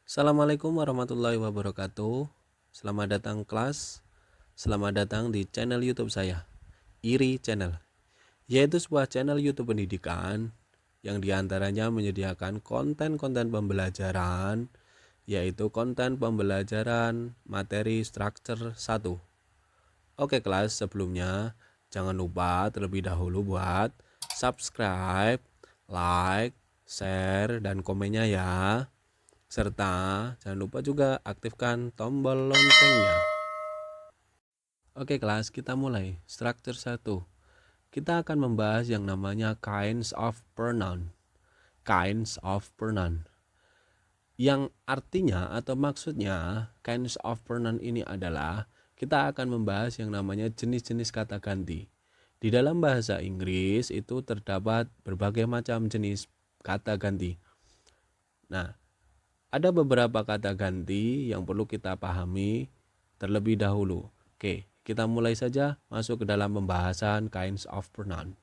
Assalamualaikum warahmatullahi wabarakatuh. Selamat datang kelas. Selamat datang di channel YouTube saya, IRI Channel, yaitu sebuah channel YouTube pendidikan yang diantaranya menyediakan konten-konten pembelajaran, yaitu konten pembelajaran materi struktur 1. Oke kelas, sebelumnya jangan lupa terlebih dahulu buat subscribe, like, share, dan komennya ya. Serta jangan lupa juga aktifkan tombol loncengnya. Oke kelas, kita mulai. Struktur 1. Kita akan membahas yang namanya kinds of pronoun. Kinds of pronoun. Yang artinya atau maksudnya kinds of pronoun ini adalah kita akan membahas yang namanya jenis-jenis kata ganti. Di dalam bahasa Inggris itu terdapat berbagai macam jenis kata ganti. Nah, ada beberapa kata ganti yang perlu kita pahami terlebih dahulu. Oke, kita mulai saja masuk ke dalam pembahasan kinds of pronoun.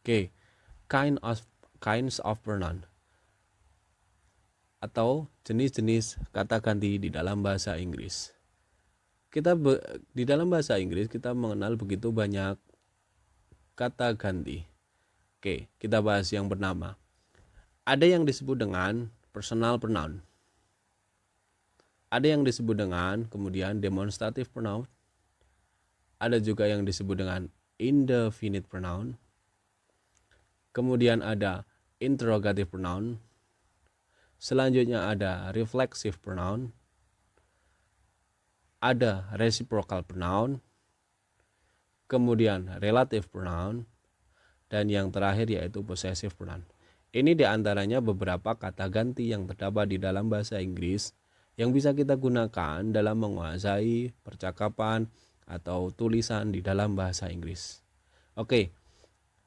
Oke, kinds of pronoun atau jenis-jenis kata ganti di dalam bahasa Inggris. Di dalam bahasa Inggris kita mengenal begitu banyak kata ganti. Oke, kita bahas yang pertama. Ada yang disebut dengan personal pronoun. Ada yang disebut dengan kemudian demonstrative pronoun. Ada juga yang disebut dengan indefinite pronoun. Kemudian ada interrogative pronoun. Selanjutnya ada reflexive pronoun. Ada reciprocal pronoun. Kemudian relative pronoun. Dan yang terakhir yaitu possessive pronoun. Ini diantaranya beberapa kata ganti yang terdapat di dalam bahasa Inggris yang bisa kita gunakan dalam menguasai percakapan atau tulisan di dalam bahasa Inggris. Oke,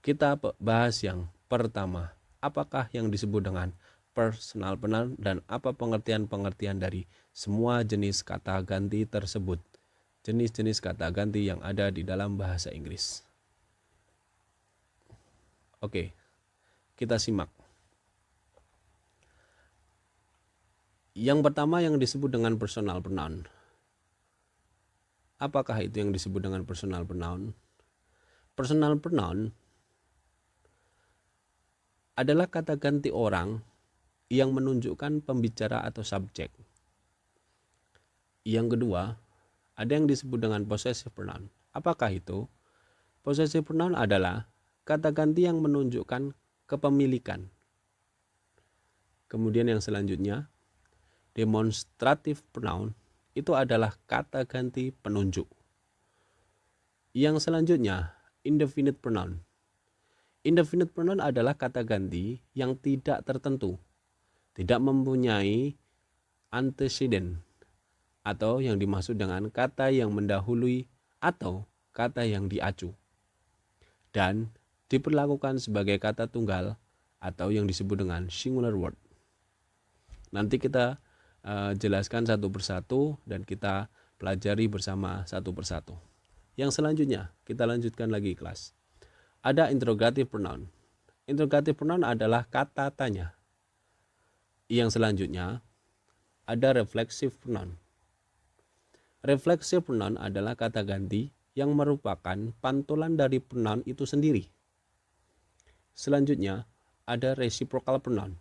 kita bahas yang pertama. Apakah yang disebut dengan personal pronoun dan apa pengertian-pengertian dari semua jenis kata ganti tersebut? Jenis-jenis kata ganti yang ada di dalam bahasa Inggris. Oke, kita simak. Yang pertama yang disebut dengan personal pronoun. Apakah itu yang disebut dengan personal pronoun? Personal pronoun adalah kata ganti orang yang menunjukkan pembicara atau subjek. Yang kedua, ada yang disebut dengan possessive pronoun. Apakah itu? Possessive pronoun adalah kata ganti yang menunjukkan kepemilikan. Kemudian yang selanjutnya, demonstrative pronoun itu adalah kata ganti penunjuk. Yang selanjutnya, indefinite pronoun. Indefinite pronoun adalah kata ganti yang tidak tertentu, tidak mempunyai antecedent atau yang dimaksud dengan kata yang mendahului atau kata yang diacu, dan diperlakukan sebagai kata tunggal atau yang disebut dengan singular word. Nanti kita jelaskan satu persatu dan kita pelajari bersama satu persatu. Yang selanjutnya kita lanjutkan lagi kelas. Ada interrogative pronoun. Interrogative pronoun adalah kata tanya. Yang selanjutnya ada reflexive pronoun. Reflexive pronoun adalah kata ganti yang merupakan pantulan dari pronoun itu sendiri. Selanjutnya ada reciprocal pronoun.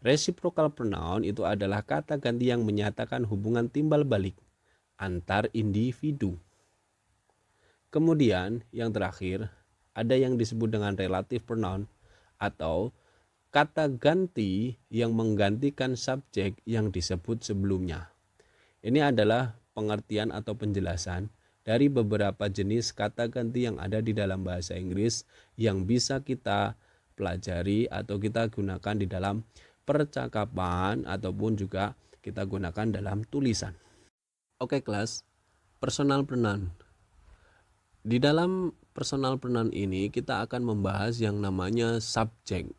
Reciprocal pronoun itu adalah kata ganti yang menyatakan hubungan timbal balik antar individu. Kemudian yang terakhir ada yang disebut dengan relative pronoun atau kata ganti yang menggantikan subjek yang disebut sebelumnya. Ini adalah pengertian atau penjelasan dari beberapa jenis kata ganti yang ada di dalam bahasa Inggris yang bisa kita pelajari atau kita gunakan di dalam percakapan ataupun juga kita gunakan dalam tulisan. Oke kelas, personal pronoun. Di dalam personal pronoun ini kita akan membahas yang namanya subjek.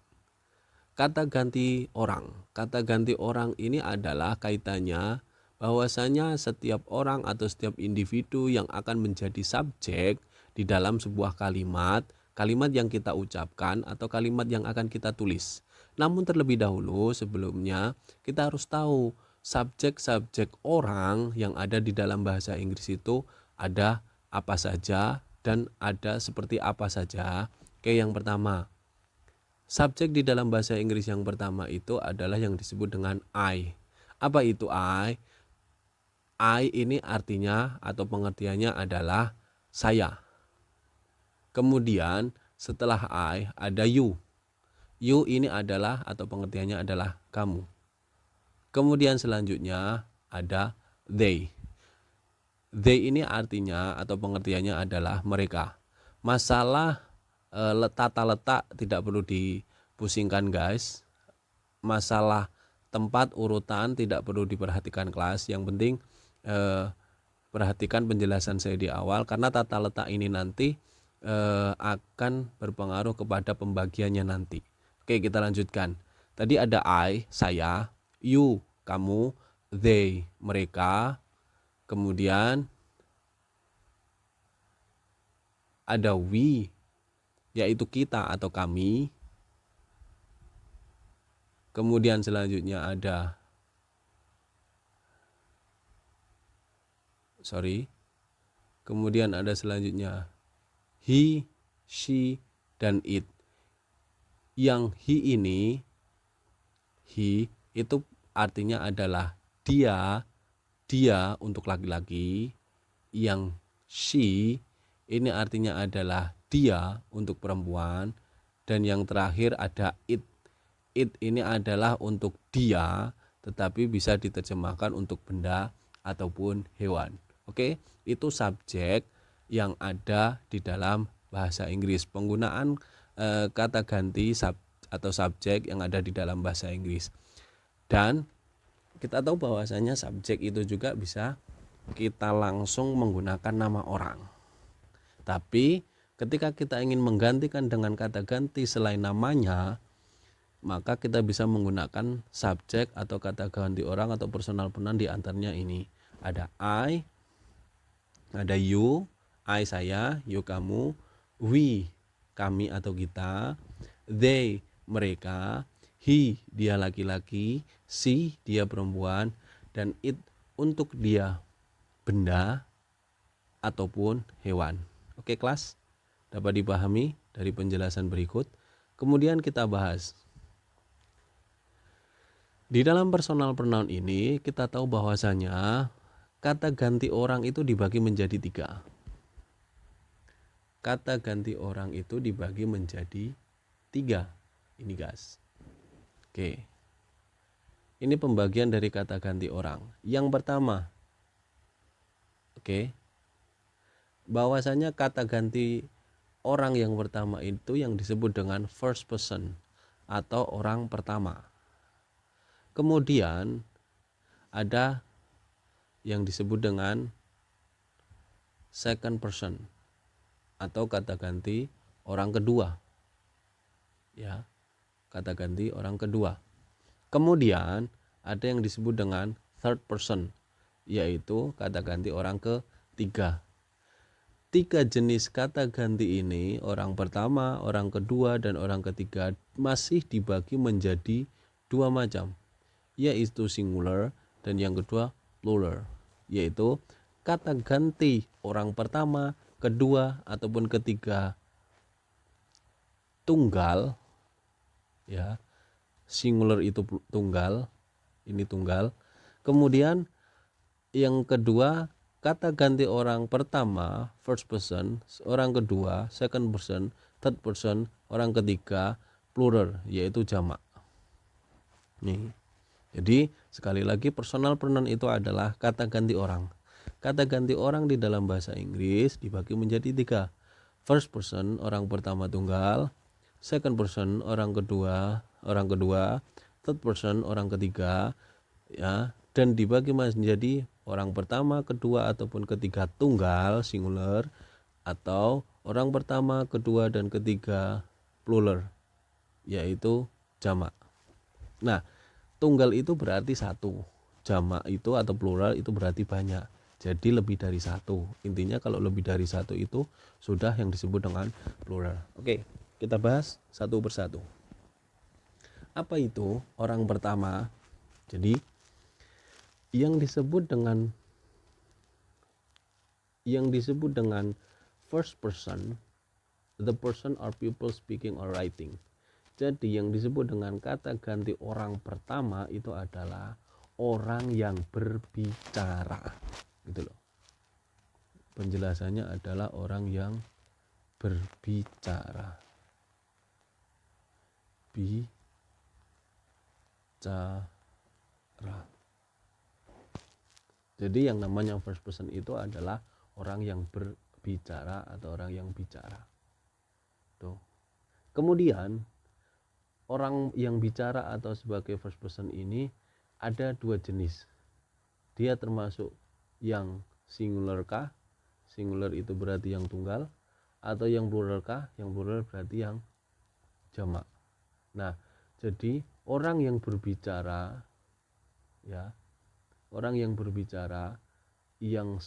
Kata ganti orang. Kata ganti orang ini adalah kaitannya bahwasanya setiap orang atau setiap individu yang akan menjadi subjek di dalam sebuah kalimat kalimat yang kita ucapkan atau kalimat yang akan kita tulis. Namun terlebih dahulu sebelumnya kita harus tahu subjek-subjek orang yang ada di dalam bahasa Inggris itu ada apa saja dan ada seperti apa saja. Oke, yang pertama, subjek di dalam bahasa Inggris yang pertama itu adalah yang disebut dengan I. Apa itu I? I ini artinya atau pengertiannya adalah saya. Kemudian setelah I ada you. You ini adalah atau pengertiannya adalah kamu. Kemudian selanjutnya ada they. They ini artinya atau pengertiannya adalah mereka. Masalah tata letak tidak perlu dipusingkan guys. Masalah tempat urutan tidak perlu diperhatikan kelas. Yang penting perhatikan penjelasan saya di awal, karena tata letak ini nanti akan berpengaruh kepada pembagiannya nanti. Oke, kita lanjutkan. Tadi ada I, saya, you, kamu, they, mereka. Kemudian ada we, yaitu kita atau kami. Kemudian selanjutnya ada kemudian ada selanjutnya he, she, dan it. Yang he ini, he itu artinya adalah dia untuk laki-laki. Yang she ini artinya adalah dia untuk perempuan. Dan yang terakhir ada it. It ini adalah untuk dia, tetapi bisa diterjemahkan untuk benda ataupun hewan. Oke, itu subjek yang ada di dalam bahasa Inggris. Penggunaan kata ganti atau subjek yang ada di dalam bahasa Inggris. Dan kita tahu bahwasanya subjek itu juga bisa kita langsung menggunakan nama orang. Tapi ketika kita ingin menggantikan dengan kata ganti selain namanya, maka kita bisa menggunakan subjek atau kata ganti orang atau personal pronoun. Di antaranya ini ada I, ada you, I saya, you kamu, we kami atau kita, they mereka, he dia laki-laki, she dia perempuan, dan it untuk dia benda ataupun hewan. Oke kelas, dapat dipahami dari penjelasan berikut. Kemudian kita bahas. Di dalam personal pronoun ini kita tahu bahwasanya kata ganti orang itu dibagi menjadi 3. Kata ganti orang itu dibagi menjadi 3. Ini guys. Oke. Ini pembagian dari kata ganti orang. Yang pertama, bahwasanya kata ganti orang yang pertama itu yang disebut dengan first person atau orang pertama. Kemudian ada yang disebut dengan second person atau kata ganti orang kedua. Ya, kata ganti orang kedua. Kemudian ada yang disebut dengan third person, yaitu kata ganti orang ketiga. 3 jenis kata ganti ini, orang pertama, orang kedua, dan orang ketiga, masih dibagi menjadi 2 macam, yaitu singular dan yang kedua plural, yaitu kata ganti orang pertama, kedua, ataupun ketiga tunggal. Ya, singular itu tunggal, ini tunggal. Kemudian yang kedua, kata ganti orang pertama first person, orang kedua second person, third person, orang ketiga plural, yaitu jamak. Nih. Jadi sekali lagi personal pronoun itu adalah kata ganti orang. Kata ganti orang di dalam bahasa Inggris dibagi menjadi 3. First person orang pertama tunggal, second person orang kedua, third person orang ketiga, ya, dan dibagi menjadi orang pertama, kedua ataupun ketiga tunggal singular, atau orang pertama, kedua dan ketiga plural, yaitu jamak. Nah, tunggal itu berarti 1, jamak itu atau plural itu berarti banyak. Jadi lebih dari satu. Intinya kalau lebih dari satu itu sudah yang disebut dengan plural. Oke, kita bahas satu persatu. Apa itu orang pertama? Jadi yang disebut dengan first person, the person or people speaking or writing. Jadi yang disebut dengan kata ganti orang pertama itu adalah orang yang berbicara. Gitu loh. Penjelasannya adalah orang yang berbicara. Jadi yang namanya first person itu adalah orang yang berbicara atau orang yang bicara. Tuh. Kemudian orang yang bicara atau sebagai first person ini ada dua jenis. Dia termasuk yang singular kah? Singular itu berarti yang tunggal, atau yang plural kah? Yang plural berarti yang jamak. Nah, jadi orang yang berbicara ya, orang yang berbicara yang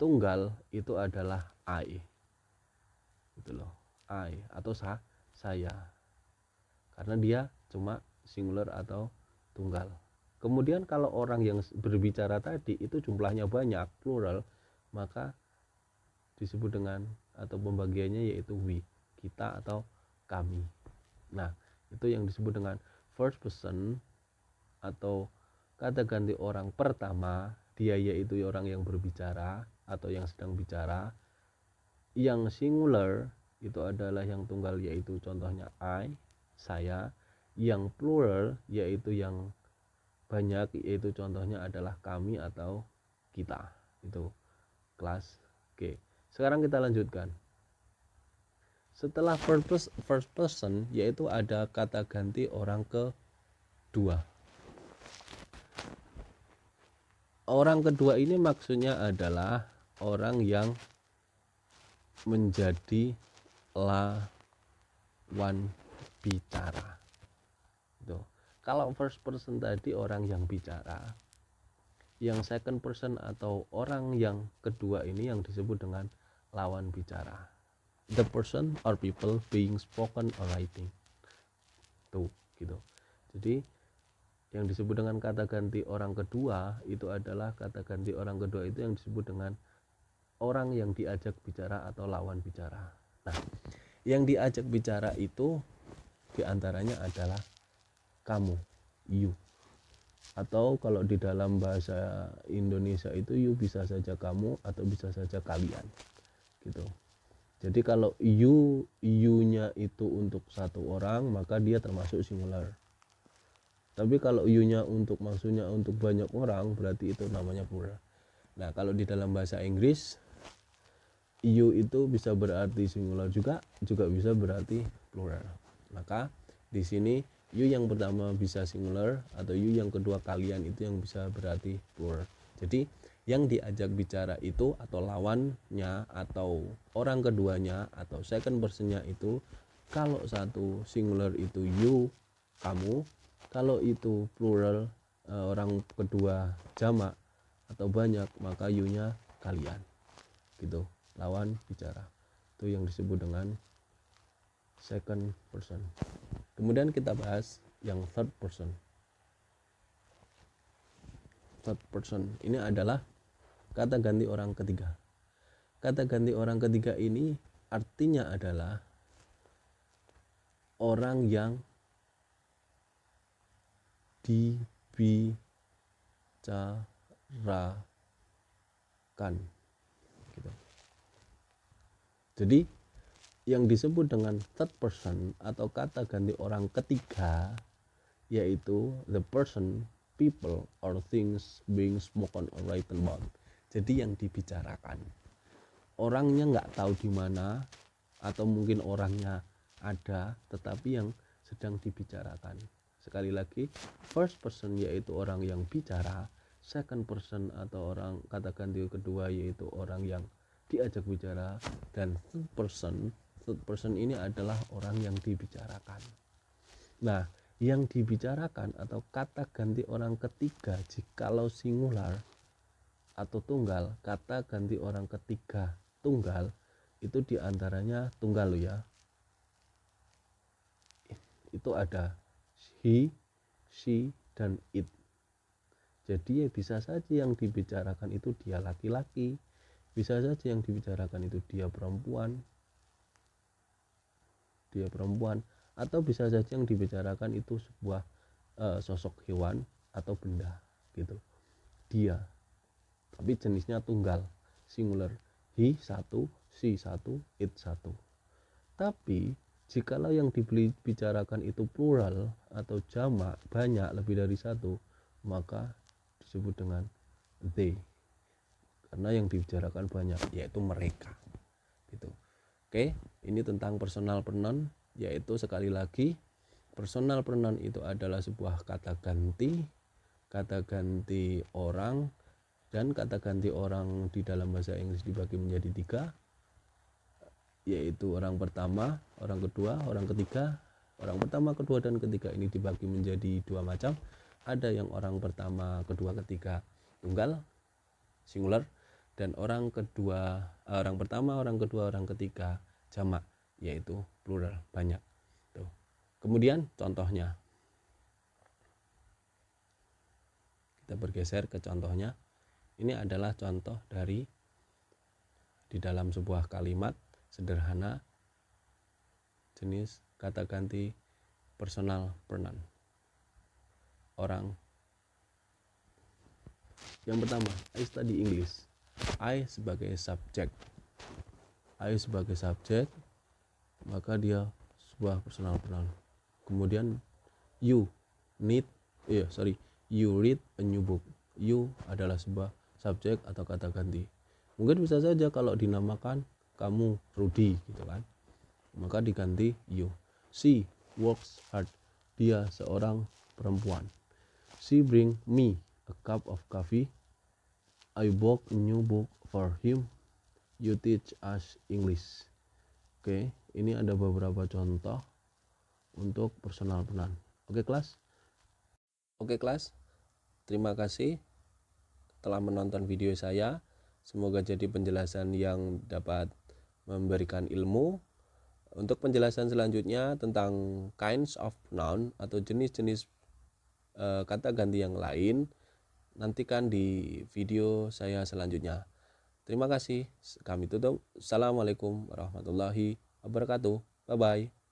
tunggal itu adalah I. Gitu loh. I atau saya. Karena dia cuma singular atau tunggal. Kemudian kalau orang yang berbicara tadi itu jumlahnya banyak, plural, maka disebut dengan atau pembagiannya yaitu we, kita atau kami. Nah, itu yang disebut dengan first person atau kata ganti orang pertama. Dia yaitu orang yang berbicara atau yang sedang bicara. Yang singular itu adalah yang tunggal yaitu contohnya I, saya. Yang plural yaitu yang banyak yaitu contohnya adalah kami atau kita. Itu kelas. Oke. Sekarang kita lanjutkan. Setelah first person yaitu ada kata ganti orang kedua. Orang kedua ini maksudnya adalah orang yang menjadi lawan bicara. Tuh. Kalau first person tadi orang yang bicara, yang second person atau orang yang kedua ini yang disebut dengan lawan bicara. The person or people being spoken or writing. Tuh, gitu. Jadi yang disebut dengan kata ganti orang kedua itu adalah kata ganti orang kedua itu yang disebut dengan orang yang diajak bicara atau lawan bicara. Nah, yang diajak bicara itu diantaranya adalah kamu, you. Atau kalau di dalam bahasa Indonesia itu you bisa saja kamu atau bisa saja kalian. Gitu. Jadi kalau you-nya itu untuk satu orang maka dia termasuk singular. Tapi kalau you-nya maksudnya untuk banyak orang berarti itu namanya plural. Nah, kalau di dalam bahasa Inggris you itu bisa berarti singular juga bisa berarti plural. Maka di sini you yang pertama bisa singular atau you yang kedua kalian itu yang bisa berarti plural. Jadi yang diajak bicara itu atau lawannya atau orang keduanya atau second personnya itu kalau satu singular itu you, kamu, kalau itu plural orang kedua jamak atau banyak maka you-nya kalian. Gitu, lawan bicara. Itu yang disebut dengan second person. Kemudian kita bahas yang third person. Third person ini adalah kata ganti orang ketiga. Kata ganti orang ketiga ini artinya adalah orang yang dibicarakan. Gitu. Jadi yang disebut dengan third person atau kata ganti orang ketiga yaitu the person, people, or things being spoken or written about. Jadi yang dibicarakan. Orangnya nggak tahu di mana atau mungkin orangnya ada tetapi yang sedang dibicarakan. Sekali lagi, first person yaitu orang yang bicara, second person atau orang kata ganti kedua yaitu orang yang diajak bicara, dan third person ini adalah orang yang dibicarakan. Nah, yang dibicarakan atau kata ganti orang ketiga jikalau singular atau tunggal, kata ganti orang ketiga tunggal itu diantaranya tunggal loh ya. Itu ada he, she, dan it. Jadi ya bisa saja yang dibicarakan itu dia laki-laki, bisa saja yang dibicarakan itu dia perempuan, atau bisa saja yang dibicarakan itu sebuah sosok hewan atau benda gitu. Dia, tapi jenisnya tunggal, singular, he satu, she satu, it satu. Tapi jikalau yang dibicarakan itu plural atau jamak, banyak, lebih dari satu, maka disebut dengan they, karena yang dibicarakan banyak, yaitu mereka gitu. Oke, ini tentang personal pronoun, yaitu sekali lagi personal pronoun itu adalah sebuah kata ganti orang, dan kata ganti orang di dalam bahasa Inggris dibagi menjadi 3, yaitu orang pertama, orang kedua, orang ketiga. Orang pertama, kedua, dan ketiga ini dibagi menjadi 2 macam. Ada yang orang pertama, kedua, ketiga tunggal, singular, dan orang pertama, orang kedua, orang ketiga jamak, yaitu plural, banyak. Tuh. Kemudian contohnya, kita bergeser ke contohnya. Ini adalah contoh dari di dalam sebuah kalimat sederhana jenis kata ganti personal pronoun. Orang yang pertama, I study English. I sebagai subjek, maka dia sebuah personal pronoun. Kemudian you read a new book. You adalah sebuah subjek atau kata ganti. Mungkin bisa saja kalau dinamakan kamu Rudy gitu kan, maka diganti you. She works hard. Dia seorang perempuan. She bring me a cup of coffee. I bought a new book for him. You teach us English. Oke, ini ada beberapa contoh untuk personal pronoun. Oke kelas. Terima kasih telah menonton video saya. Semoga jadi penjelasan yang dapat memberikan ilmu. Untuk penjelasan selanjutnya tentang kinds of noun atau jenis-jenis kata ganti yang lain, nantikan di video saya selanjutnya. Terima kasih. Kami tutup. Assalamualaikum warahmatullahi wabarakatuh. Bye bye.